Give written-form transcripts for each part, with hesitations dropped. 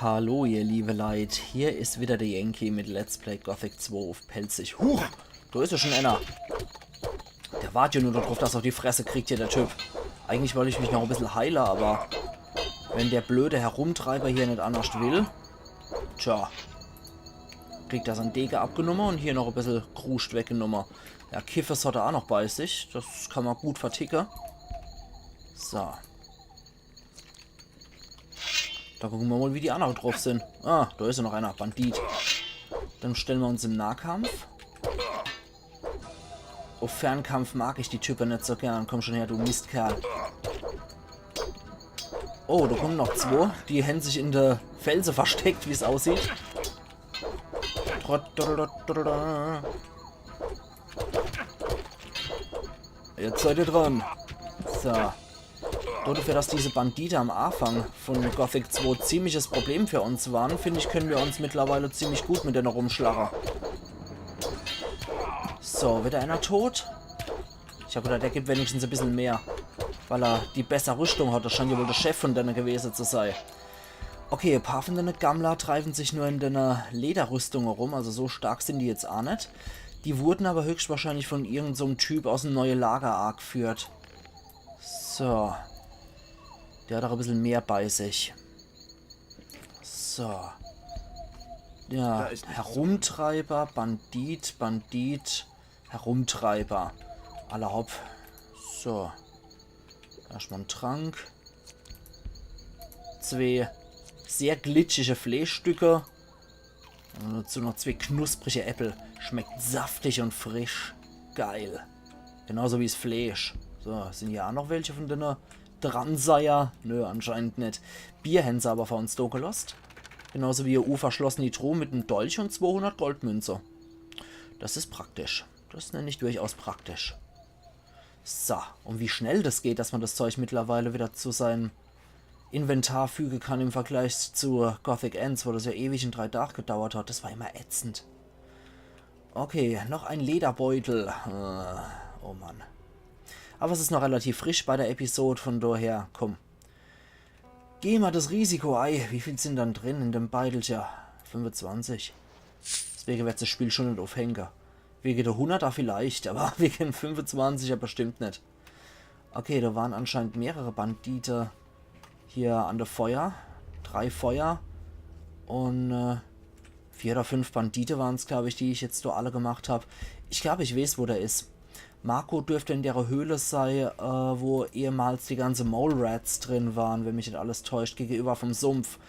Hallo ihr liebe Leid, hier ist wieder der Yankee mit Let's Play Gothic 2 auf Pelzig. Huch, da ist ja schon einer. Der wartet ja nur darauf, dass er auf die Fresse kriegt hier, der Typ. Eigentlich wollte ich mich noch ein bisschen heilen, aber wenn der blöde Herumtreiber hier nicht anders will, tja, kriegt er seinen Degen abgenommen und hier noch ein bisschen Kruscht weggenommen. Ja, Kiffes hat er auch noch bei sich, das kann man gut verticken. So. Da gucken wir mal, wie die anderen drauf sind. Ah, da ist ja noch einer. Bandit. Dann stellen wir uns im Nahkampf. Auf Fernkampf mag ich die Typen nicht so gern. Komm schon her, du Mistkerl. Oh, da kommen noch zwei. Die haben sich in der Felsen versteckt, wie es aussieht. Jetzt seid ihr dran. So. Dafür, dass diese Banditen am Anfang von Gothic 2 ziemliches Problem für uns waren, finde ich, können wir uns mittlerweile ziemlich gut mit denen rumschlagen. So, wieder einer tot. Ich habe gedacht, der gibt wenigstens ein bisschen mehr, weil er die bessere Rüstung hat. Das scheint ja wohl der Chef von denen gewesen zu sein. Okay, ein paar von den Gammler treiben sich nur in den Lederrüstung herum, also so stark sind die jetzt auch nicht. Die wurden aber höchstwahrscheinlich von irgendeinem so Typ aus dem neuen Lager geführt. So. Der hat auch ein bisschen mehr bei sich. So. Ja, Herumtreiber, Bandit, Herumtreiber. Aller hopp. So. Erstmal ein Trank. Zwei sehr glitschige Fleischstücke. Und dazu noch zwei knusprige Äpfel. Schmeckt saftig und frisch. Geil. Genauso wie das Fleisch. So, sind hier auch noch welche von denen Dranseier? Nö, anscheinend nicht. Bierhänse aber von uns da gelost. Genauso wie ihr unverschlossene Truhe mit einem Dolch und 200 Goldmünze. Das ist praktisch. Das nenne ich durchaus praktisch. So, und wie schnell das geht, dass man das Zeug mittlerweile wieder zu seinem Inventar fügen kann im Vergleich zu Gothic Ends, wo das ja ewig in 3 Tagen gedauert hat. Das war immer ätzend. Okay, noch ein Lederbeutel. Oh Mann. Aber es ist noch relativ frisch bei der Episode, von daher, komm. Geh mal das Risiko, ei. Wie viel sind dann drin in dem Beutel? Tja, 25. Deswegen wird das Spiel schon nicht aufhängen. Wegen der 100er vielleicht, aber wegen 25er bestimmt nicht. Okay, da waren anscheinend mehrere Banditen hier an der Feuer. 3 Feuer. Und 4 oder 5 Banditen waren es, glaube ich, die ich jetzt da alle gemacht habe. Ich glaube, ich weiß, wo der ist. Marco dürfte in der Höhle sein, wo ehemals die ganzen Mole Rats drin waren, wenn mich nicht alles täuscht, gegenüber vom Sumpf.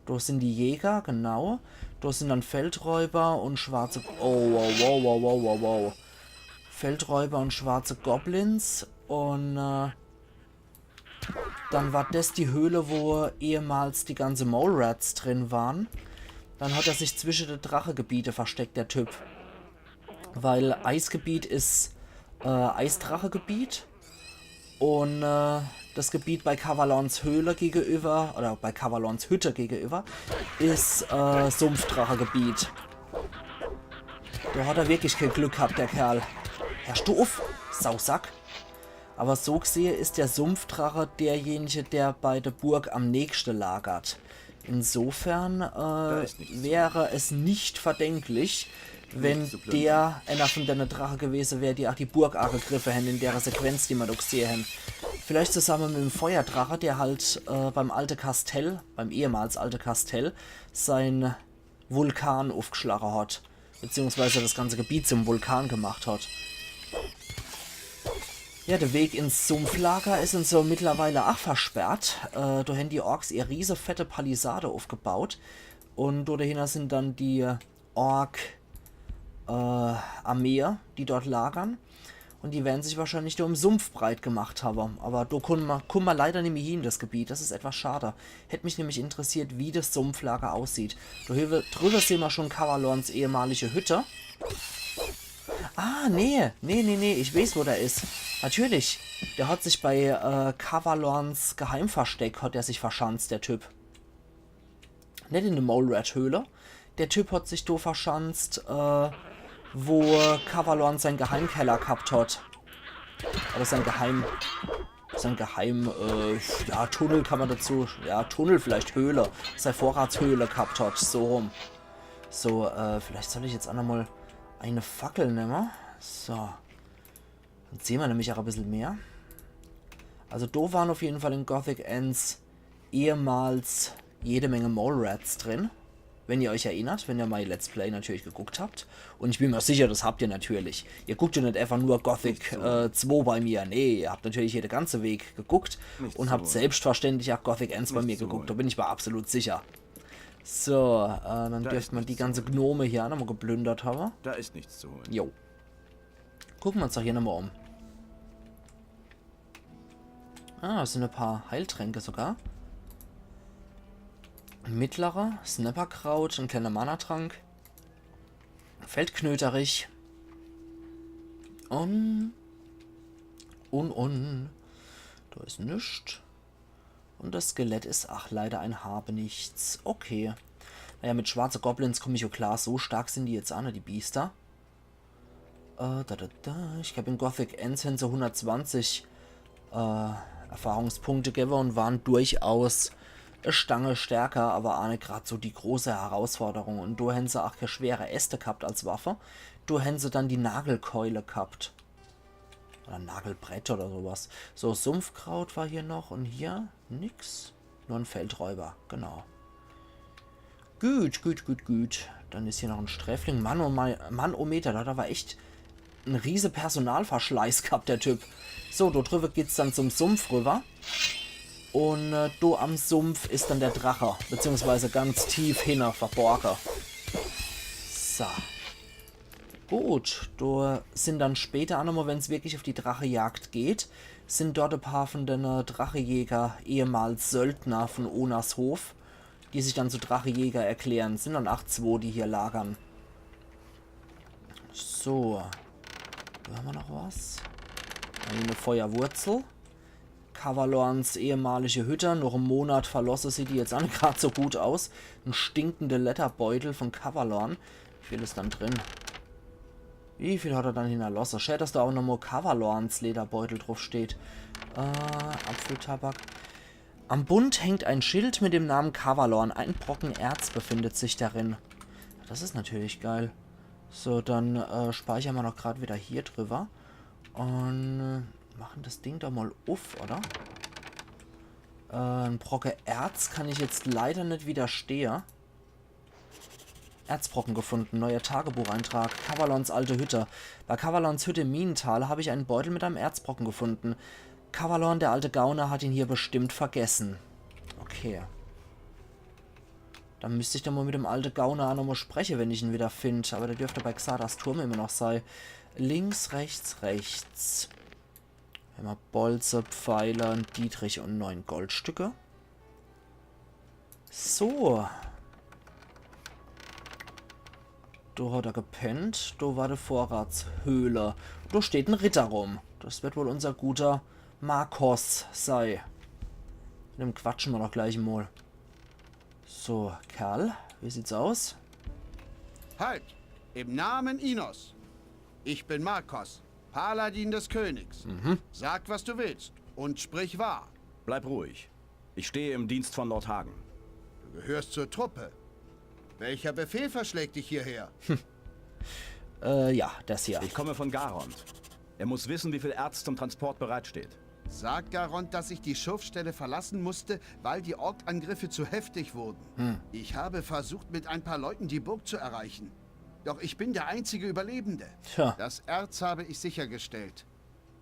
Da sind die Jäger, genau. Da sind dann Feldräuber und schwarze... Oh, wow. Feldräuber und schwarze Goblins. Und dann war das die Höhle, wo ehemals die ganzen Mole Rats drin waren. Dann hat er sich zwischen den Drachegebiete versteckt, der Typ. Weil Eisgebiet ist... Eisdrachegebiet und das Gebiet bei Kavalons Höhle gegenüber, oder bei Kavalons Hütte gegenüber, ist Sumpfdrachegebiet. Da hat er wirklich kein Glück gehabt, der Kerl. Herr Stoff, Sausack. Aber so gesehen ist der Sumpfdrache derjenige, der bei der Burg am nächsten lagert. Insofern wäre es nicht verdenklich, wenn der einer von den Drache gewesen wäre, die auch die Burg angegriffen hätten in der Sequenz, die wir da gesehen haben. Vielleicht zusammen mit dem Feuerdrache, der halt beim alten Kastell, beim ehemals alten Kastell, sein Vulkan aufgeschlagen hat. Beziehungsweise das ganze Gebiet zum Vulkan gemacht hat. Ja, der Weg ins Sumpflager ist uns so mittlerweile auch versperrt. Da haben die Orks ihre riesige fette Palisade aufgebaut. Und dort dahinter sind dann die Armee, die dort lagern. Und die werden sich wahrscheinlich nur im Sumpf breit gemacht haben. Aber da kommen wir leider nicht mehr hin, das Gebiet. Das ist etwas schade. Hätte mich nämlich interessiert, wie das Sumpflager aussieht. Drüber sehen wir schon Kavalons ehemalige Hütte. Ah, nee. Ich weiß, wo der ist. Natürlich. Der hat sich bei Kavalons Geheimversteck hat er sich verschanzt, der Typ. Nicht in der Mole Rat Höhle. Der Typ hat sich da verschanzt, wo Kavalon seinen Geheimkeller gehabt hat. Oder sein Das ist ein ja, Tunnel kann man dazu, ja, Tunnel vielleicht, Höhle. Seine Vorratshöhle gehabt hat, so rum. So, vielleicht soll ich jetzt auch nochmal eine Fackel nehmen. So. Dann sehen wir nämlich auch ein bisschen mehr. Also da waren auf jeden Fall in Gothic Ends ehemals jede Menge Mole Rats drin. Wenn ihr euch erinnert, wenn ihr mein Let's Play natürlich geguckt habt. Und ich bin mir sicher, das habt ihr natürlich. Ihr guckt ja nicht einfach nur Gothic 2 bei mir. Nee, ihr habt natürlich hier den ganzen Weg geguckt. Und habt selbstverständlich auch Gothic Ends bei mir geguckt. Da bin ich mir absolut sicher. So, dann dürfte man die ganze Gnome hier auch nochmal geplündert haben. Da ist nichts zu holen. Jo. Gucken wir uns doch hier nochmal um. Ah, das sind ein paar Heiltränke sogar. Ein mittlerer, Snapperkraut, ein kleiner Mana-Trank. Feldknöterich. Da ist nichts. Und das Skelett ist, ach, leider ein Habenichts. Okay. Naja, mit schwarzen Goblins komme ich ja klar. So stark sind die jetzt auch, ne, die Biester. Ich glaube, in Gothic Ends sind so 120 Erfahrungspunkte gegeben und waren durchaus eine Stange stärker, aber auch nicht gerade so die große Herausforderung. Und da haben sie auch keine schwere Äste gehabt als Waffe. Da haben sie dann die Nagelkeule gehabt. Oder Nagelbrett oder sowas. So, Sumpfkraut war hier noch und hier nix. Nur ein Feldräuber, genau. Gut. Dann ist hier noch ein Sträfling. Manometer, da war echt ein riese Personalverschleiß gehabt, der Typ. So, da drüber geht's dann zum Sumpf rüber. Und da am Sumpf ist dann der Drache, beziehungsweise ganz tief hinter verborgen. So. Gut, da sind dann später auch nochmal, wenn es wirklich auf die Drachejagd geht, sind dort ein paar von den Drachejäger, ehemals Söldner von Onas Hof, die sich dann zu Drachejäger erklären. Sind dann 8-2, die hier lagern. So. Da haben wir noch was. Eine Feuerwurzel. Kavalorns ehemalige Hütte. Noch einen Monat verlassen sieht die jetzt auch nicht gerade so gut aus. Ein stinkender Letterbeutel von Kavalorn. Wie viel ist dann drin? Wie viel hat er dann hinterlassen? Schade, dass da auch nochmal Kavalorns Lederbeutel drauf steht. Apfeltabak. Am Bund hängt ein Schild mit dem Namen Kavalorn. Ein Brocken Erz befindet sich darin. Das ist natürlich geil. So, dann speichern wir noch gerade wieder hier drüber. Und machen das Ding da mal auf, oder? Ein Brocken Erz kann ich jetzt leider nicht widerstehen. Erzbrocken gefunden. Neuer Tagebucheintrag. Kavalons alte Hütte. Bei Kavalons Hütte im Minental habe ich einen Beutel mit einem Erzbrocken gefunden. Kavalon, der alte Gauner, hat ihn hier bestimmt vergessen. Okay. Dann müsste ich dann mal mit dem alten Gauner nochmal sprechen, wenn ich ihn wieder finde. Aber der dürfte bei Xardas Turm immer noch sein. Links, rechts, rechts. Wir haben Bolze, Pfeiler, Dietrich und 9 Goldstücke. So. Da hat er gepennt. Da war die Vorratshöhle. Da steht ein Ritter rum. Das wird wohl unser guter Markos sei. Mit dem quatschen wir doch gleich mal. So, Kerl, wie sieht's aus? Halt! Im Namen Inos. Ich bin Markos, Paladin des Königs. Sag, was du willst und sprich wahr. Bleib ruhig. Ich stehe im Dienst von Lord Hagen. Du gehörst zur Truppe. Welcher Befehl verschlägt dich hierher? Ja, das hier. Ich komme von Garond. Er muss wissen, wie viel Erz zum Transport bereitsteht. Sag Garond, dass ich die Schurfstelle verlassen musste, weil die Orkangriffe zu heftig wurden. Ich habe versucht, mit ein paar Leuten die Burg zu erreichen. Doch ich bin der einzige Überlebende. Tja. Das Erz habe ich sichergestellt.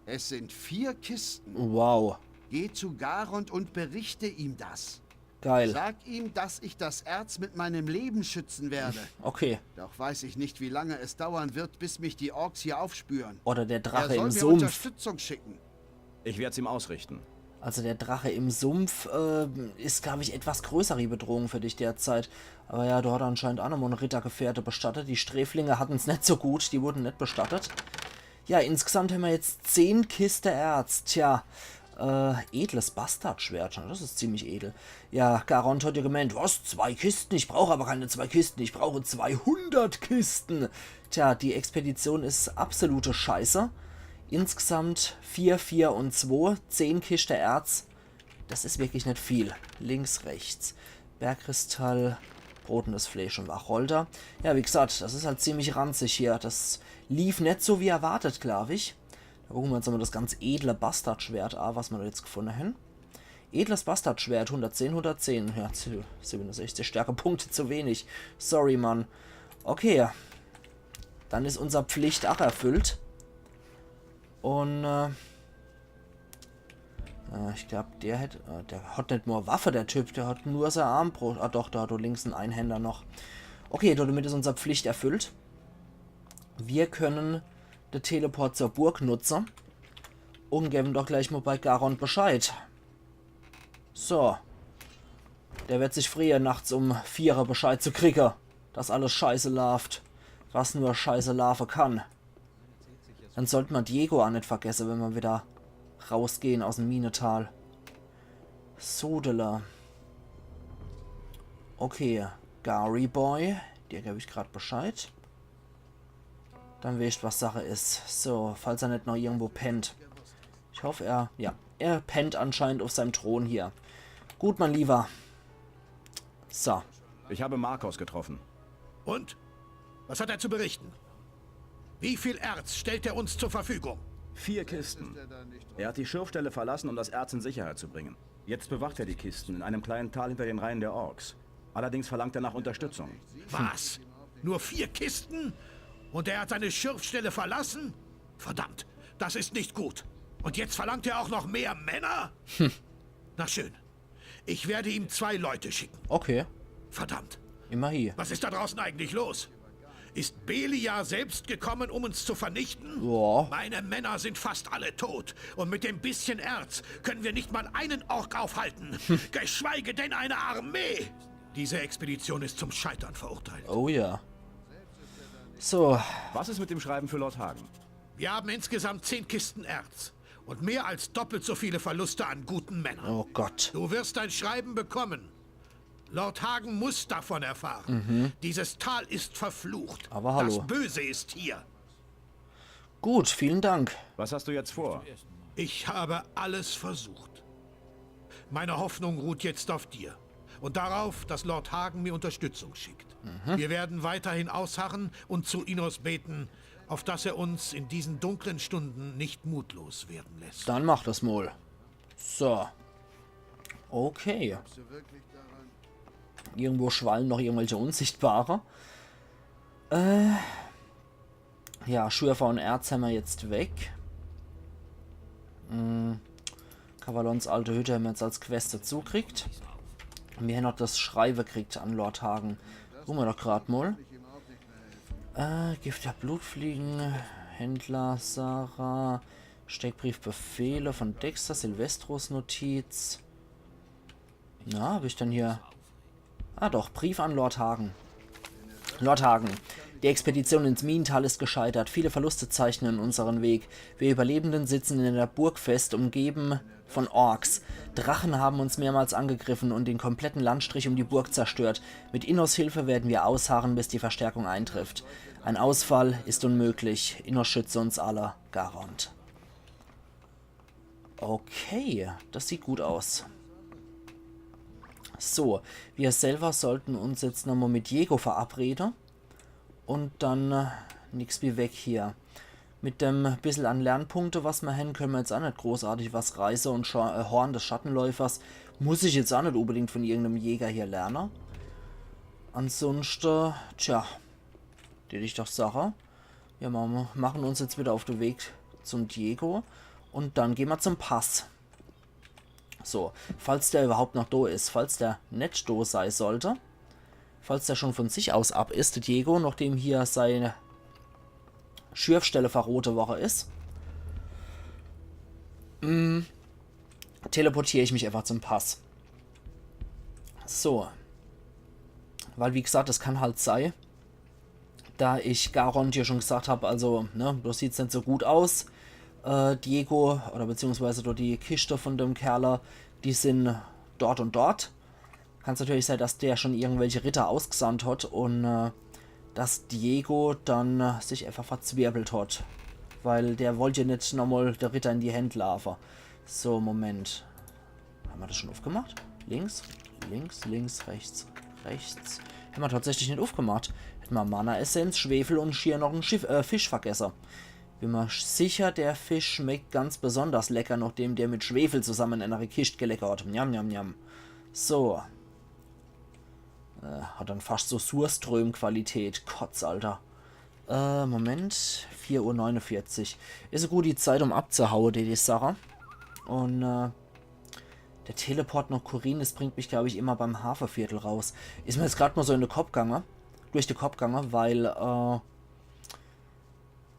Es sind 4 Kisten. Wow. Geh zu Garond und berichte ihm das. Geil. Sag ihm, dass ich das Erz mit meinem Leben schützen werde. Okay. Doch weiß ich nicht, wie lange es dauern wird, bis mich die Orks hier aufspüren. Oder der Er Drache soll im mir Sumpf. Unterstützung schicken. Ich werde es ihm ausrichten. Also der Drache im Sumpf ist, glaube ich, etwas größere Bedrohung für dich derzeit. Aber ja, du hast anscheinend auch nochmal eine Rittergefährte bestattet. Die Sträflinge hatten es nicht so gut, die wurden nicht bestattet. Ja, insgesamt haben wir jetzt 10 Kiste Erz. Tja, edles Bastardschwert. Das ist ziemlich edel. Ja, Garond hat ja gemeint, was? 2 Kisten? Ich brauche aber keine 2 Kisten. Ich brauche 200 Kisten. Tja, die Expedition ist absolute Scheiße. Insgesamt 4, 4 und 2. 10 Kiste Erz. Das ist wirklich nicht viel. Links, rechts. Bergkristall, brotendes Fleisch und Wacholder. Ja, wie gesagt, das ist halt ziemlich ranzig hier. Das lief nicht so wie erwartet, glaube ich. Da gucken wir uns mal das ganz edle Bastardschwert an, was wir da jetzt gefunden haben. Edles Bastardschwert, 110, 110. Ja, 67 Stärkepunkte zu wenig. Sorry, Mann. Okay. Dann ist unsere Pflicht auch erfüllt. Und, ich glaube, der hat nicht nur Waffe, der Typ, der hat nur sein Armbrust. Ah doch, da hat du links einen Einhänder noch. Okay, damit ist unsere Pflicht erfüllt. Wir können den Teleport zur Burg nutzen und geben doch gleich mal bei Garon Bescheid. So. Der wird sich frieren, nachts um 4 Uhr Bescheid zu kriegen, dass alles scheiße läuft, was nur scheiße laufen kann. Dann sollte man Diego auch nicht vergessen, wenn wir wieder rausgehen aus dem Minetal. Sodela. Okay, Gary Boy. Dir gebe ich gerade Bescheid. Dann weißt du, was Sache ist. So, falls er nicht noch irgendwo pennt. Ich hoffe, er pennt anscheinend auf seinem Thron hier. Gut, mein Lieber. So. Ich habe Marcos getroffen. Und? Was hat er zu berichten? Wie viel Erz stellt er uns zur Verfügung? 4 Kisten. Er hat die Schürfstelle verlassen, um das Erz in Sicherheit zu bringen. Jetzt bewacht er die Kisten in einem kleinen Tal hinter den Reihen der Orks. Allerdings verlangt er nach Unterstützung. Was? Nur 4 Kisten? Und er hat seine Schürfstelle verlassen? Verdammt, das ist nicht gut. Und jetzt verlangt er auch noch mehr Männer? Na schön. Ich werde ihm 2 Leute schicken. Okay. Verdammt. Immer hier. Was ist da draußen eigentlich los? Ist Belia selbst gekommen, um uns zu vernichten? Ja. Meine Männer sind fast alle tot. Und mit dem bisschen Erz können wir nicht mal einen Ork aufhalten. Geschweige denn eine Armee. Diese Expedition ist zum Scheitern verurteilt. Oh ja. So. Was ist mit dem Schreiben für Lord Hagen? Wir haben insgesamt 10 Kisten Erz. Und mehr als doppelt so viele Verluste an guten Männern. Oh Gott. Du wirst dein Schreiben bekommen. Lord Hagen muss davon erfahren. Dieses Tal ist verflucht. Aber hallo. Das Böse ist hier. Gut, vielen Dank. Was hast du jetzt vor? Ich habe alles versucht. Meine Hoffnung ruht jetzt auf dir. Und darauf, dass Lord Hagen mir Unterstützung schickt. Wir werden weiterhin ausharren und zu Innos beten, auf dass er uns in diesen dunklen Stunden nicht mutlos werden lässt. Dann mach das mal. So. Okay. Irgendwo schwallen noch irgendwelche Unsichtbare. Ja, Schürfer und Erz haben wir jetzt weg. Kavalons alte Hütte haben wir jetzt als Quest dazu gekriegt. Wir haben noch das Schreiben gekriegt an Lord Hagen. Gucken wir doch gerade mal. Gift der Blutfliegen, Händler, Sarah, Steckbriefbefehle von Dexter, Silvestros Notiz. Na, habe ich dann hier... Ah doch, Brief an Lord Hagen. Lord Hagen, die Expedition ins Minental ist gescheitert. Viele Verluste zeichnen unseren Weg. Wir Überlebenden sitzen in der Burg fest, umgeben von Orks. Drachen haben uns mehrmals angegriffen und den kompletten Landstrich um die Burg zerstört. Mit Innos Hilfe werden wir ausharren, bis die Verstärkung eintrifft. Ein Ausfall ist unmöglich. Innos schütze uns alle. Garant. Okay, das sieht gut aus. So, wir selber sollten uns jetzt nochmal mit Diego verabreden. Und dann nichts wie weg hier. Mit dem bisschen an Lernpunkte, was wir haben, können wir jetzt auch nicht großartig was Reise und Horn des Schattenläufers. Muss ich jetzt auch nicht unbedingt von irgendeinem Jäger hier lernen. Ansonsten, tja, die ich doch Sache. Wir machen uns jetzt wieder auf den Weg zum Diego. Und dann gehen wir zum Pass. So, falls der überhaupt noch da ist, falls der nicht da sein sollte, falls der schon von sich aus ab ist, Diego, nachdem hier seine Schürfstelle verrote Woche ist, teleportiere ich mich einfach zum Pass. So. Weil, wie gesagt, das kann halt sein, da ich Garon dir schon gesagt habe, also, ne, das sieht nicht so gut aus. Diego, oder beziehungsweise dort die Kiste von dem Kerler, die sind dort und dort. Kann es natürlich sein, dass der schon irgendwelche Ritter ausgesandt hat und dass Diego dann sich einfach verzwirbelt hat. Weil der wollte ja nicht nochmal der Ritter in die Hände laufen. So, Moment. Haben wir das schon aufgemacht? Links, links, links, rechts, rechts. Haben wir tatsächlich nicht aufgemacht. Hätten wir Mana-Essenz, Schwefel und hier noch einen Fisch vergessen. Bin mir sicher, der Fisch schmeckt ganz besonders lecker, nachdem der mit Schwefel zusammen in einer Kiste geleckert hat. Njam, njam, njam. So. Hat dann fast so Surström-Qualität. Kotz, Alter. Moment. 4:49 Uhr. Ist eine gute Zeit, um abzuhauen, die Sache. Und, der Teleport nach Kurin, das bringt mich, glaube ich, immer beim Hafenviertel raus. Ist mir jetzt gerade mal so in den Kopf gegangen. Durch den Kopf gegangen, weil,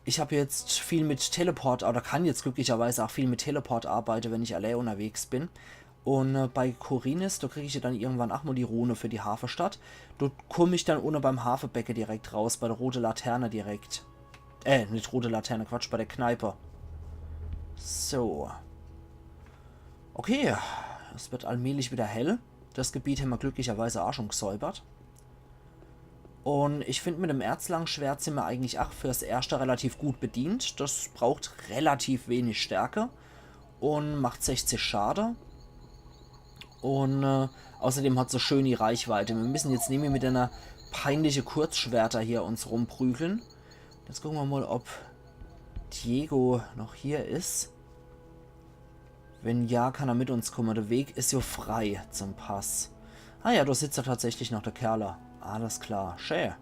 ich habe jetzt viel mit Teleport, oder kann jetzt glücklicherweise auch viel mit Teleport arbeiten, wenn ich allein unterwegs bin. Und bei Korinis, da kriege ich ja dann irgendwann auch mal die Rune für die Hafenstadt. Dort komme ich dann ohne beim Hafenbecke direkt raus, bei der Rote Laterne direkt. Nicht Rote Laterne, Quatsch, bei der Kneipe. So. Okay, es wird allmählich wieder hell. Das Gebiet haben wir glücklicherweise auch schon gesäubert. Und ich finde, mit dem Erzlangschwert sind wir eigentlich auch fürs Erste relativ gut bedient. Das braucht relativ wenig Stärke und macht 60 Schade. Und außerdem hat es so schön die Reichweite. Wir müssen jetzt nämlich mit einer peinlichen Kurzschwerter hier uns rumprügeln. Jetzt gucken wir mal, ob Diego noch hier ist. Wenn ja, kann er mit uns kommen. Der Weg ist ja frei zum Pass. Ah ja, da sitzt er tatsächlich noch, der Kerler. Alles klar. Schön.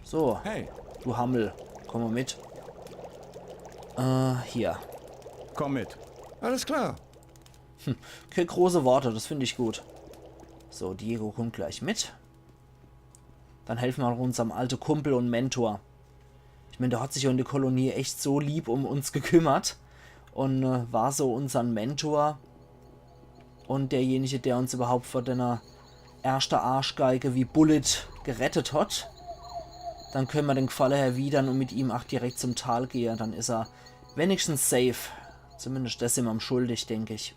So. Hey. Du Hammel. Komm mal mit. Hier. Komm mit. Alles klar. Okay, große Worte, das finde ich gut. So, Diego kommt gleich mit. Dann helfen wir unserem alten Kumpel und Mentor. Ich meine, der hat sich ja in der Kolonie echt so lieb um uns gekümmert. Und war so unser Mentor. Und derjenige, der uns überhaupt vor der ersten Arschgeige wie Bullet gerettet hat. Dann können wir den Gefallen erwidern und mit ihm auch direkt zum Tal gehen. Dann ist er wenigstens safe. Zumindest das sind wir ihm schuldig, denke ich.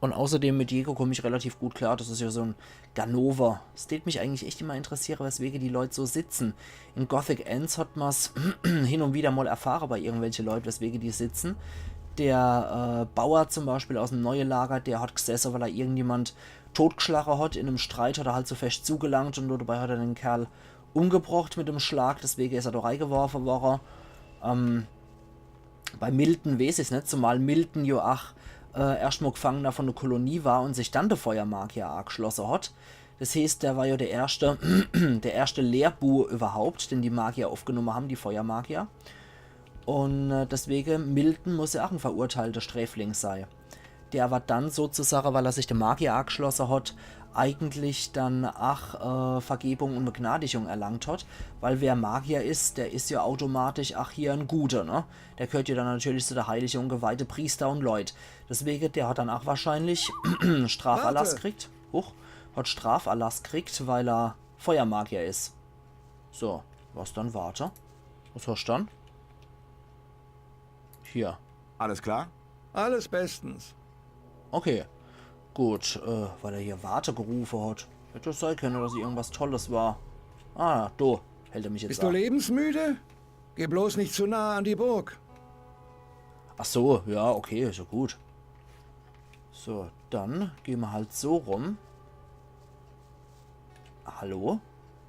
Und außerdem mit Diego komme ich relativ gut klar. Das ist ja so ein Ganova. Es tät mich eigentlich echt immer interessieren, weswegen die Leute so sitzen. In Gothic Ends hat man es hin und wieder mal erfahren bei irgendwelchen Leuten, weswegen die sitzen. Der Bauer zum Beispiel aus dem neuen Lager, der hat gesessen, weil er irgendjemand totgeschlagen hat. In einem Streit hat er halt so fest zugelangt und dabei hat er den Kerl umgebracht mit dem Schlag. Deswegen ist er da reingeworfen worden. Bei Milton weiß ich es nicht, zumal Milton ja auch erstmal Gefangener von der Kolonie war und sich dann der Feuermagier angeschlossen hat. Das heißt, der war ja der erste Lehrbuhr überhaupt, den die Magier aufgenommen haben, die Feuermagier. Und deswegen, Milton muss ja auch ein verurteilter Sträfling sein. Der aber dann sozusagen, weil er sich der Magier angeschlossen hat, eigentlich dann auch Vergebung und Begnadigung erlangt hat, weil wer Magier ist, der ist ja automatisch auch hier ein Guter, ne? Der gehört ja dann natürlich zu der heilige und geweihte Priester und Leut. Deswegen, der hat dann auch wahrscheinlich Straferlass kriegt. Hat Straferlass kriegt, weil er Feuermagier ist. So, was dann? Warte. Was hast du dann? Hier. Alles klar? Alles bestens. Okay. Gut, weil er hier Warte gerufen hat. Hätte es sein können, dass irgendwas Tolles war. Ah, du. Hält er mich jetzt Bist du an. lebensmüde? Geh bloß nicht zu nah an die Burg. Ach so, ja, okay, ist ja gut. So, dann gehen wir halt so rum. Hallo?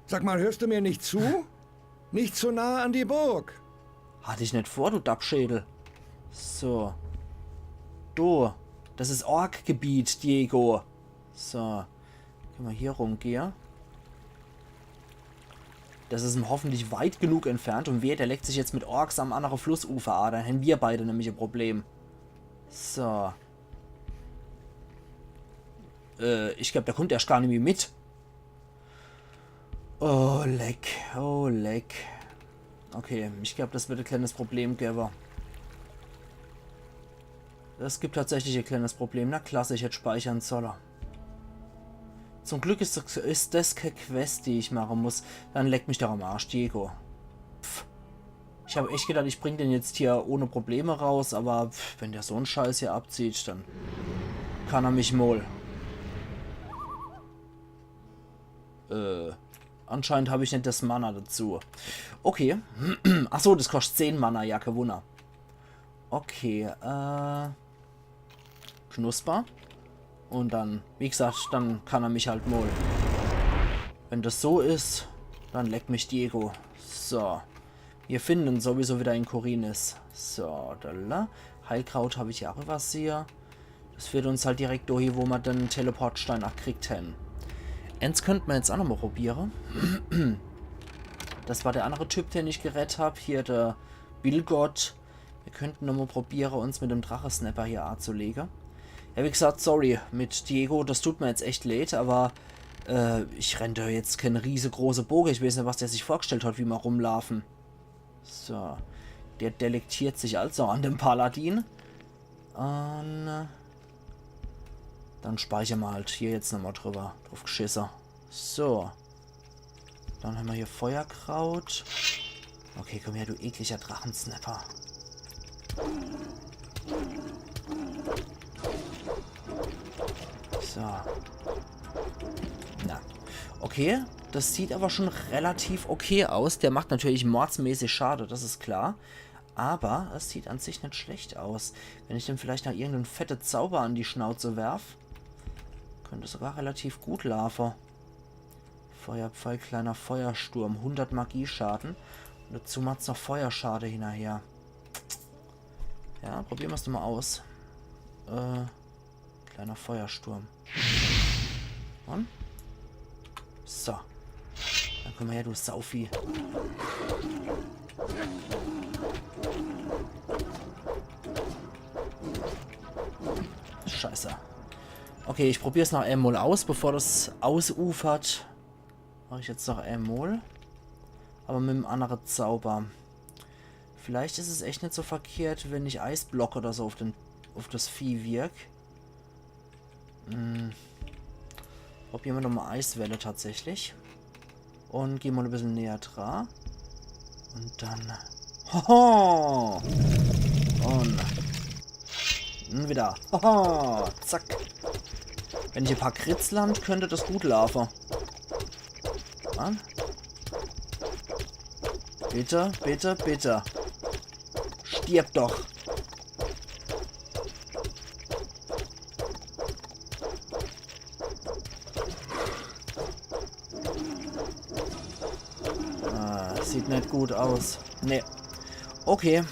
Sag mal, hörst du mir nicht zu? Nicht zu nah an die Burg. Hatte ich nicht vor, du Dachschädel. So. Du. Das ist Ork-Gebiet, Diego. So. Können wir hier rumgehen. Das ist hoffentlich weit genug entfernt. Und wer, der leckt sich jetzt mit Orks am anderen Flussufer an. Dann haben wir beide nämlich ein Problem. So. Ich glaube, der kommt erst gar nicht mehr mit. Oh, leck. Oh, leck. Okay, ich glaube, das wird ein kleines Problem geben. Es gibt tatsächlich ein kleines Problem. Na klasse, ich hätte speichern sollen. Zum Glück ist das keine Quest, die ich machen muss. Dann leckt mich doch am Arsch, Diego. Pff. Ich habe echt gedacht, ich bringe den jetzt hier ohne Probleme raus, aber wenn der so einen Scheiß hier abzieht, dann kann er mich mal. anscheinend habe ich nicht das Mana dazu. Okay. Achso, das kostet 10 Mana, ja, kein Wunder. Okay, Knusper. Und dann, wie gesagt, dann kann er mich halt mal. Wenn das so ist, dann leckt mich Diego. So. Wir finden sowieso wieder in Khorinis. So, da. Heilkraut habe ich ja auch übersehen. Das führt uns halt direkt durch, wo wir den Teleportstein auch kriegt haben. Eins könnten wir jetzt auch nochmal probieren. Das war der andere Typ, den ich gerettet habe. Hier der Billgott. Wir könnten nochmal probieren, uns mit dem Drachensnapper hier anzulegen. Ja, wie gesagt, sorry, mit Diego, das tut mir jetzt echt leid, aber ich renne da jetzt keine riesengroße Bogen. Ich weiß nicht, was der sich vorgestellt hat, wie wir rumlaufen. So, der delektiert sich also an dem Paladin. Und dann speichern wir halt hier jetzt nochmal drauf geschissen. So. Dann haben wir hier Feuerkraut. Okay, komm her, du ekliger Drachensnapper. So. Na. Okay, das sieht aber schon relativ okay aus. Der macht natürlich mordsmäßig Schade, das ist klar. Aber es sieht an sich nicht schlecht aus. Wenn ich dem vielleicht noch irgendeinen fetten Zauber an die Schnauze werf, könnte sogar relativ gut laufen. Feuerpfeil, kleiner Feuersturm, 100 Magieschaden. Und dazu macht es noch Feuerschade hinterher. Ja, probieren wir es mal aus. Kleiner Feuersturm. Und? So. Dann komm her, du Saufi. Scheiße. Okay, ich probiere es noch einmal aus, bevor das ausufert. Mache ich jetzt noch einmal. Aber mit einem anderen Zauber. Vielleicht ist es echt nicht so verkehrt, wenn ich Eisblock oder so auf das Vieh wirk. Probieren wir nochmal Eiswelle tatsächlich. Und gehen mal ein bisschen näher dran. Und dann... Hoho! Und wieder. Hoho! Zack. Wenn ich ein paar Crits land, könnte das gut laufen. Mann. Bitte, bitte, bitte. Stirb doch. Sieht nicht gut aus. Nee. Okay.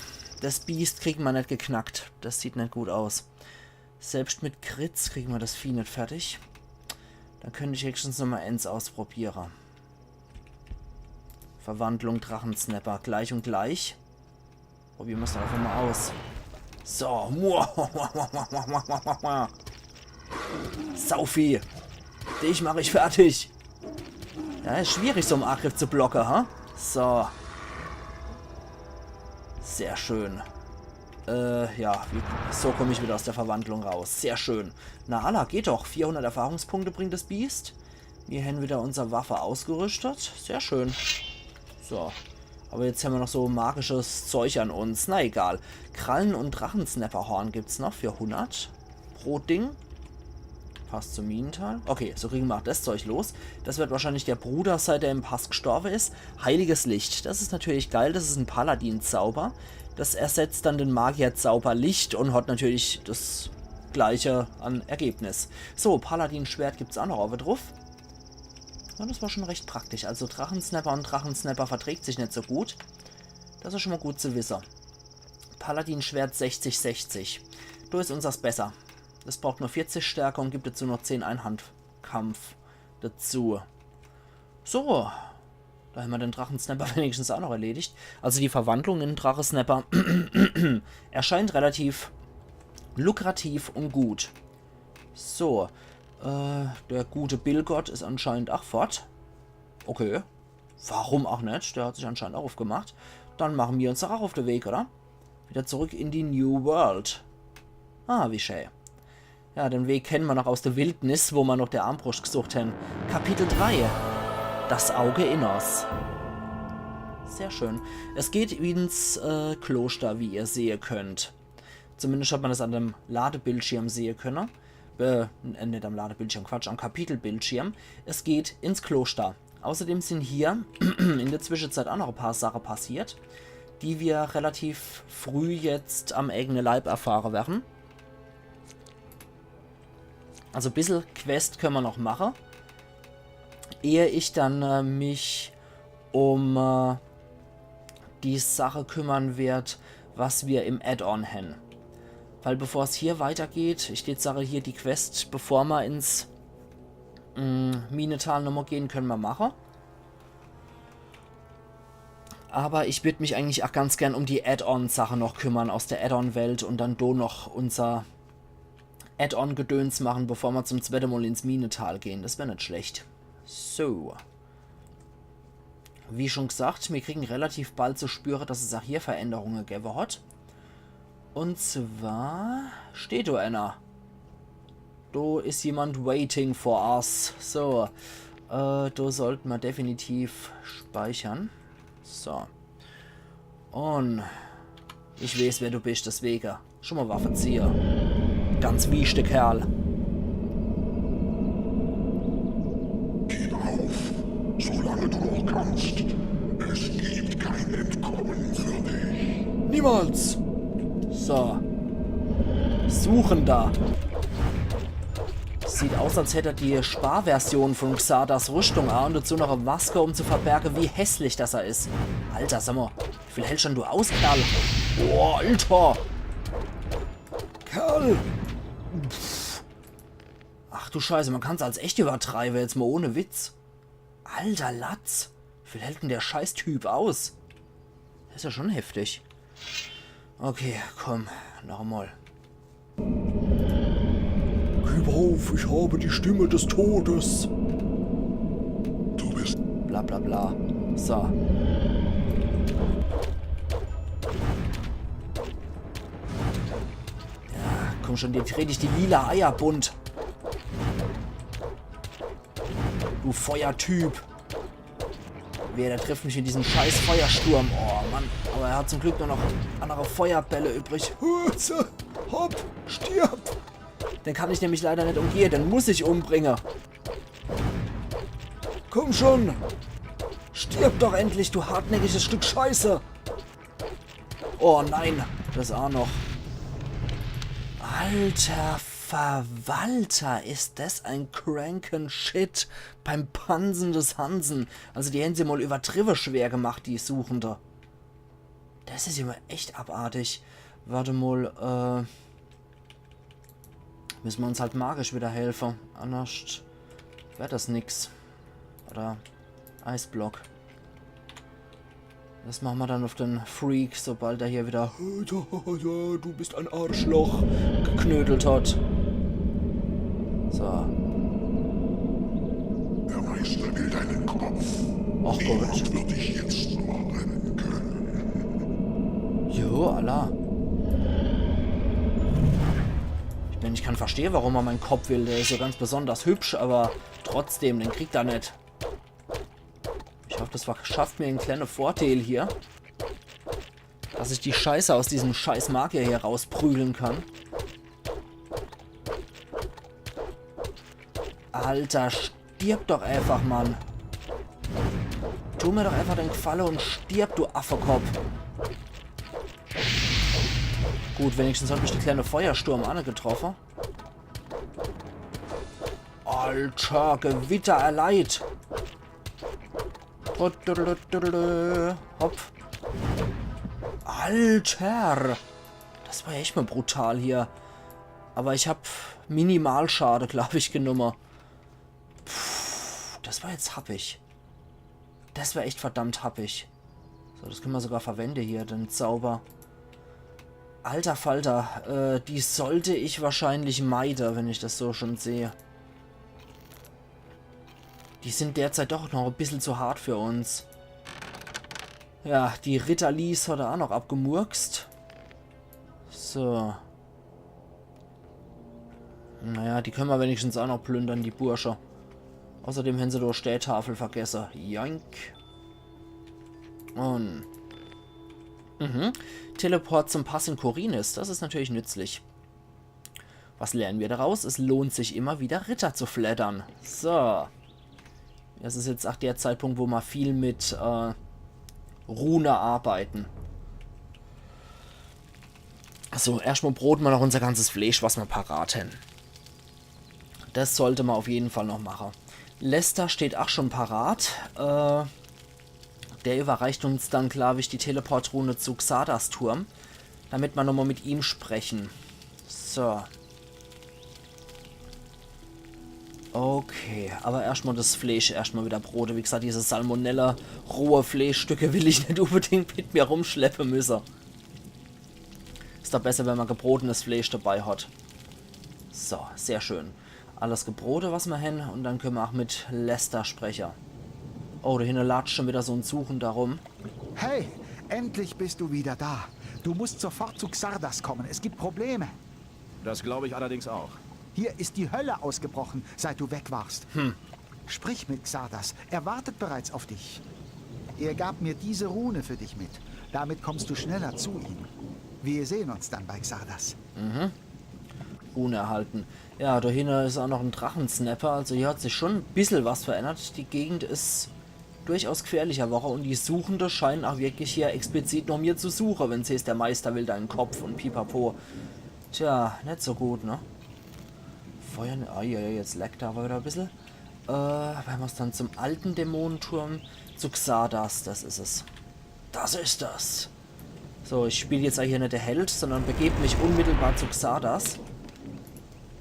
Das Biest kriegen wir nicht geknackt. Das sieht nicht gut aus. Selbst mit Crits kriegen wir das Vieh nicht fertig. Dann könnte ich höchstens nochmal eins ausprobieren. Verwandlung Drachensnapper. Gleich und gleich. Probieren wir es doch einfach mal aus. So. Saufi. Dich mache ich fertig. Ja, ist schwierig, so einen Angriff zu blocken, ha? So. Sehr schön. Ja, so komme ich wieder aus der Verwandlung raus. Sehr schön. Na, Allah, geht doch. 400 Erfahrungspunkte bringt das Biest. Wir haben wieder unsere Waffe ausgerüstet. Sehr schön. So. Aber jetzt haben wir noch so magisches Zeug an uns. Na, egal. Krallen- und Drachensnapperhorn gibt es noch für 100 pro Ding. Passt zum Minental. Okay, so kriegen wir auch das Zeug los. Das wird wahrscheinlich der Bruder sein, der im Pass gestorben ist. Heiliges Licht. Das ist natürlich geil. Das ist ein Paladin-Zauber. Das ersetzt dann den Magier-Zauber Licht und hat natürlich das gleiche an Ergebnis. So, Paladin-Schwert gibt es auch noch auf drauf. Ja, das war schon recht praktisch. Also Drachensnapper und Drachensnapper verträgt sich nicht so gut. Das ist schon mal gut zu wissen. Paladin-Schwert 60-60. Du ist uns das besser. Das braucht nur 40 Stärke und gibt dazu noch 10 Einhandkampf dazu. So. Da haben wir den Drachensnapper wenigstens auch noch erledigt. Also die Verwandlung in Drachensnapper erscheint relativ lukrativ und gut. So. Der gute Billgott ist anscheinend auch fort. Okay. Warum auch nicht? Der hat sich anscheinend auch aufgemacht. Dann machen wir uns doch auch auf den Weg, oder? Wieder zurück in die New World. Ah, wie schön. Ja, den Weg kennen wir noch aus der Wildnis, wo wir noch der Armbrust gesucht haben. Kapitel 3. Das Auge Innos. Sehr schön. Es geht ins Kloster, wie ihr sehen könnt. Zumindest hat man das an dem Ladebildschirm sehen können. Nicht am Ladebildschirm, Quatsch, am Kapitelbildschirm. Es geht ins Kloster. Außerdem sind hier in der Zwischenzeit auch noch ein paar Sachen passiert, die wir relativ früh jetzt am eigenen Leib erfahren werden. Also ein bisschen Quest können wir noch machen, ehe ich dann mich um die Sache kümmern werde, was wir im Add-on haben. Weil bevor es hier weitergeht, ich jetzt sage hier die Quest, bevor wir ins Minetal nochmal gehen, können wir machen. Aber ich würde mich eigentlich auch ganz gern um die Add-on-Sache noch kümmern aus der Add-on-Welt und dann noch unser Add-on-Gedöns machen, bevor wir zum zweiten Mal ins Minetal gehen. Das wäre nicht schlecht. So. Wie schon gesagt, wir kriegen relativ bald zu spüren, dass es auch hier Veränderungen geben hat. Und zwar steht da einer. Da ist jemand waiting for us. So. Da sollten wir definitiv speichern. So. Und ich weiß, wer du bist, deswegen. Schon mal Waffenzieher. Ganz wichtig, Kerl. Gib auf, solange du noch kannst. Es gibt kein Entkommen für dich. Niemals! So. Suchender. Sieht aus, als hätte er die Sparversion von Xardas Rüstung an und dazu noch eine Maske, um zu verbergen, wie hässlich das er ist. Alter, sag mal, wie viel hältst schon du aus, Kerl? Boah, Alter! Kerl! Pff. Ach du Scheiße, man kann es als echt übertreiben, jetzt mal ohne Witz. Alter Latz! Wie viel hält denn der Scheißtyp aus? Das ist ja schon heftig. Okay, komm, noch einmal. Gib auf, ich habe die Stimme des Todes. Du bist Bla bla bla. So. Ja, komm schon, dir dreh dich die lila Eier bunt. Du Feuertyp. Wer, der trifft mich in diesen scheiß Feuersturm. Oh Mann, aber er hat zum Glück nur noch andere Feuerbälle übrig. Hopp, stirb. Den kann ich nämlich leider nicht umgehen, den muss ich umbringen. Komm schon. Stirb doch endlich, du hartnäckiges Stück Scheiße. Oh nein, das auch noch. Alter Verwalter, ist das ein kranken Shit beim Pansen des Hansen. Also die haben sie mal übertrieben schwer gemacht, die Suchende. Das ist immer echt abartig. Warte mal, müssen wir uns halt magisch wieder helfen. Anders wäre das nix. Oder Eisblock. Das machen wir dann auf den Freak, sobald er hier wieder du bist ein Arschloch geknödelt hat. So. der Meister will deinen Kopf. Ach Gott. Niemand wird dich jetzt noch rennen können. Jo, Allah. Ich kann verstehen, warum er meinen Kopf will. Der ist so ganz besonders hübsch, aber trotzdem, den kriegt er nicht. Ich hoffe, das schafft mir einen kleinen Vorteil hier. Dass ich die Scheiße aus diesem scheiß Magier hier rausprügeln kann. Alter, stirb doch einfach, Mann. Tu mir doch einfach den Gefallen und stirb, du Affekopf. Gut, wenigstens hat mich die kleine Feuersturm getroffen. Alter, Gewitter erleiht. Hopp. Alter. Das war echt mal brutal hier. Aber ich habe Minimalschade, glaube ich, genommen. Puh, das war jetzt happig. Das war echt verdammt happig. So, das können wir sogar verwenden hier, den Zauber. Alter Falter, die sollte ich wahrscheinlich meiden, wenn ich das so schon sehe. Die sind derzeit doch noch ein bisschen zu hart für uns. Ja, die Ritterlis hat er auch noch abgemurkst. So. Naja, die können wir wenigstens auch noch plündern, die Bursche. Außerdem haben sie durch Städtafel vergessen. Joink. Und... Teleport zum Pass in Khorinis. Das ist natürlich nützlich. Was lernen wir daraus? Es lohnt sich immer wieder Ritter zu flattern. So. Es ist jetzt auch der Zeitpunkt, wo wir viel mit Rune arbeiten. Also erstmal broten wir noch unser ganzes Fleisch, was wir parat haben. Das sollte man auf jeden Fall noch machen. Lester steht auch schon parat. Der überreicht uns dann, glaube ich, die Teleportrune zu Xardas Turm. Damit wir nochmal mit ihm sprechen. So. Okay, aber erstmal das Fleisch, erstmal wieder Brote. Wie gesagt, diese Salmonella rohe Fleischstücke will ich nicht unbedingt mit mir rumschleppen müssen. Ist doch besser, wenn man gebrotenes Fleisch dabei hat. So, sehr schön. Alles Gebrote, was wir haben. Und dann können wir auch mit Lester sprechen. Oh, da hinten latscht schon wieder so ein Suchen darum. Hey, endlich bist du wieder da. Du musst sofort zu Xardas kommen. Es gibt Probleme. Das glaube ich allerdings auch. Hier ist die Hölle ausgebrochen, seit du weg warst. Sprich mit Xardas. Er wartet bereits auf dich. Er gab mir diese Rune für dich mit. Damit kommst du schneller zu ihm. Wir sehen uns dann bei Xardas. Rune erhalten. Ja, da hinten ist auch noch ein Drachensnapper. Also hier hat sich schon ein bisschen was verändert. Die Gegend ist durchaus gefährlicher Woche und die Suchende scheinen auch wirklich hier explizit noch mir zu suchen, wenn sie ist, der Meister will deinen Kopf und pipapo. Tja, nicht so gut, ne? Feuer, ah ja, jetzt leckt da aber wieder ein bisschen. Wenn wir es dann zum alten Dämonenturm, zu Xardas, das ist es. Das ist das. So, ich spiele jetzt hier nicht der Held, sondern begebe mich unmittelbar zu Xardas.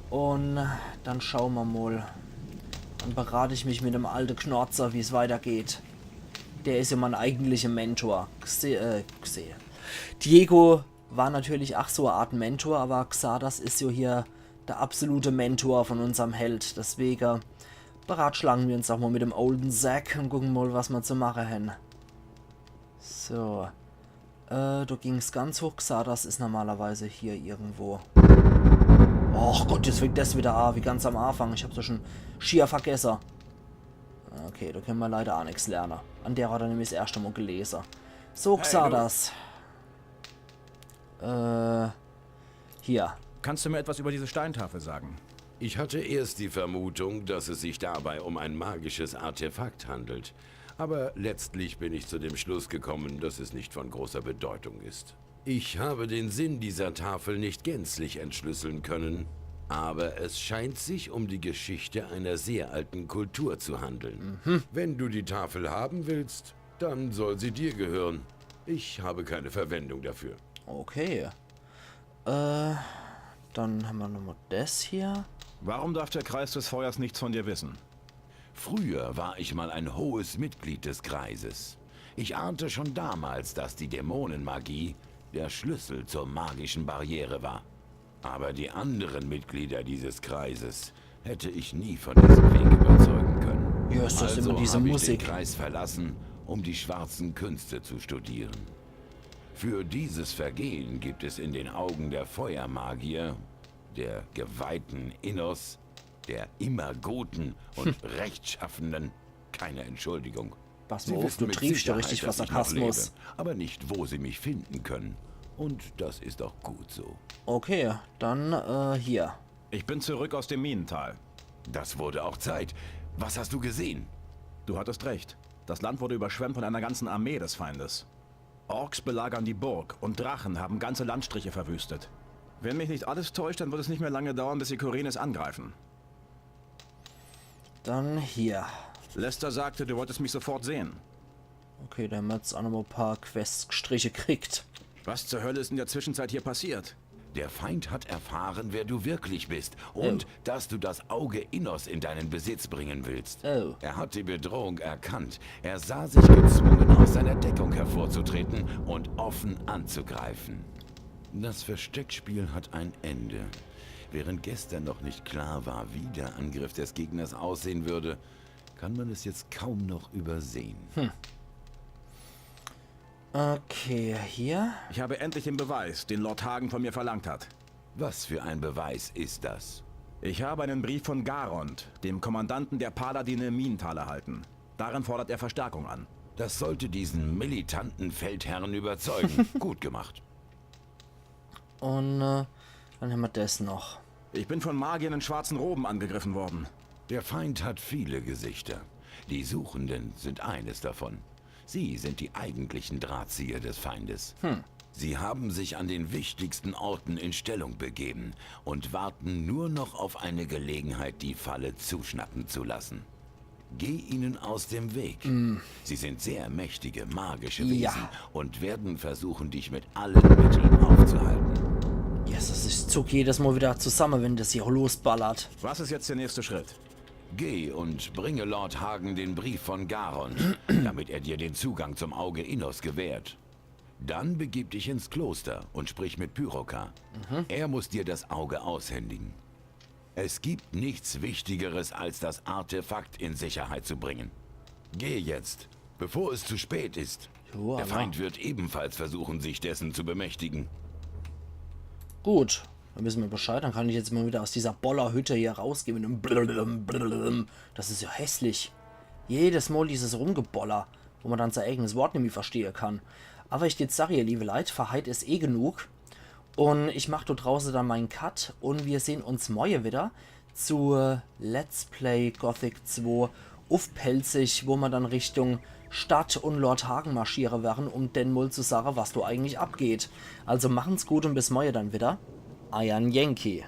Und dann schauen wir mal. Dann berate ich mich mit dem alten Knorzer, wie es weitergeht. Der ist ja mein eigentlicher Mentor. Diego war natürlich auch so eine Art Mentor, aber Xardas ist ja hier der absolute Mentor von unserem Held. Deswegen beratschlagen wir uns auch mal mit dem Olden Zack und gucken mal, was wir zu machen haben. So. Du gingst ganz hoch. Xardas ist normalerweise hier irgendwo. Och Gott, jetzt fängt das wieder an, wie ganz am Anfang. Ich hab's ja schon schier vergessen. Okay, da können wir leider auch nichts lernen. An der hat er nämlich das erste Mal gelesen. So, Xardas. Hier. Kannst du mir etwas über diese Steintafel sagen? Ich hatte erst die Vermutung, dass es sich dabei um ein magisches Artefakt handelt. Aber letztlich bin ich zu dem Schluss gekommen, dass es nicht von großer Bedeutung ist. Ich habe den Sinn dieser Tafel nicht gänzlich entschlüsseln können, aber es scheint sich um die Geschichte einer sehr alten Kultur zu handeln. Wenn du die Tafel haben willst, dann soll sie dir gehören. Ich habe keine Verwendung dafür. Okay. Dann haben wir nochmal das hier. Warum darf der Kreis des Feuers nichts von dir wissen? Früher war ich mal ein hohes Mitglied des Kreises. Ich ahnte schon damals, dass die Dämonenmagie der Schlüssel zur magischen Barriere war. Aber die anderen Mitglieder dieses Kreises hätte ich nie von diesem Weg überzeugen können. Ja, ist das Also immer diese habe ich Musik. den Kreis verlassen, um die schwarzen Künste zu studieren. Für dieses Vergehen gibt es in den Augen der Feuermagier, der geweihten Innos, der immer Guten und Rechtschaffenden keine Entschuldigung. Pass Sie mal auf, wissen du mit triefst ja Sicherheit, richtig dass vor ich noch Sarkasmus. lebe, aber nicht, wo sie mich finden können. Und das ist auch gut so. Okay, dann hier. Ich bin zurück aus dem Minental. Das wurde auch Zeit. Was hast du gesehen? Du hattest recht. Das Land wurde überschwemmt von einer ganzen Armee des Feindes. Orks belagern die Burg und Drachen haben ganze Landstriche verwüstet. Wenn mich nicht alles täuscht, dann wird es nicht mehr lange dauern, bis sie Korenes angreifen. Dann hier. Lester sagte, du wolltest mich sofort sehen. Okay, da haben wir jetzt auch noch mal ein paar Queststriche gekriegt. Was zur Hölle ist in der Zwischenzeit hier passiert? Der Feind hat erfahren, wer du wirklich bist und dass du das Auge Innos in deinen Besitz bringen willst. Oh. Er hat die Bedrohung erkannt. Er sah sich gezwungen, aus seiner Deckung hervorzutreten und offen anzugreifen. Das Versteckspiel hat ein Ende. Während gestern noch nicht klar war, wie der Angriff des Gegners aussehen würde, kann man es jetzt kaum noch übersehen. Okay, hier. Ich habe endlich den Beweis, den Lord Hagen von mir verlangt hat. Was für ein Beweis ist das? Ich habe einen Brief von Garond, dem Kommandanten der Paladine im Minental, erhalten. Darin fordert er Verstärkung an. Das sollte diesen militanten Feldherrn überzeugen. Gut gemacht. Und dann haben wir das noch. Ich bin von Magiern in schwarzen Roben angegriffen worden. Der Feind hat viele Gesichter. Die Suchenden sind eines davon. Sie sind die eigentlichen Drahtzieher des Feindes. Sie haben sich an den wichtigsten Orten in Stellung begeben und warten nur noch auf eine Gelegenheit, die Falle zuschnappen zu lassen. Geh ihnen aus dem Weg. Sie sind sehr mächtige, magische Wesen Ja. und werden versuchen, dich mit allen Mitteln aufzuhalten. Yes, ich zuck jedes Mal wieder zusammen, wenn das hier losballert. Was ist jetzt der nächste Schritt? Geh und bringe Lord Hagen den Brief von Garond, damit er dir den Zugang zum Auge Innos gewährt. Dann begib dich ins Kloster und sprich mit Pyrokar. Er muss dir das Auge aushändigen. Es gibt nichts Wichtigeres, als das Artefakt in Sicherheit zu bringen. Geh jetzt, bevor es zu spät ist. Joa, Der Feind wird ebenfalls versuchen, sich dessen zu bemächtigen. Gut, dann wissen wir Bescheid. Dann kann ich jetzt mal wieder aus dieser Bollerhütte hier rausgehen mit einem Blum, Blum. Das ist ja hässlich. Jedes Mal dieses Rumgeboller, wo man dann sein eigenes Wort nämlich verstehen kann. Aber ich jetzt sage, ihr liebe Leute, Verheit ist eh genug. Und ich mache dort draußen dann meinen Cut und wir sehen uns morgen wieder zu Let's Play Gothic 2 aufpelzig, wo wir dann Richtung Stadt und Lord Hagen marschieren werden, um denn mal zu sagen, was da eigentlich abgeht. Also machen's gut und bis morgen dann wieder. Iron Yankee.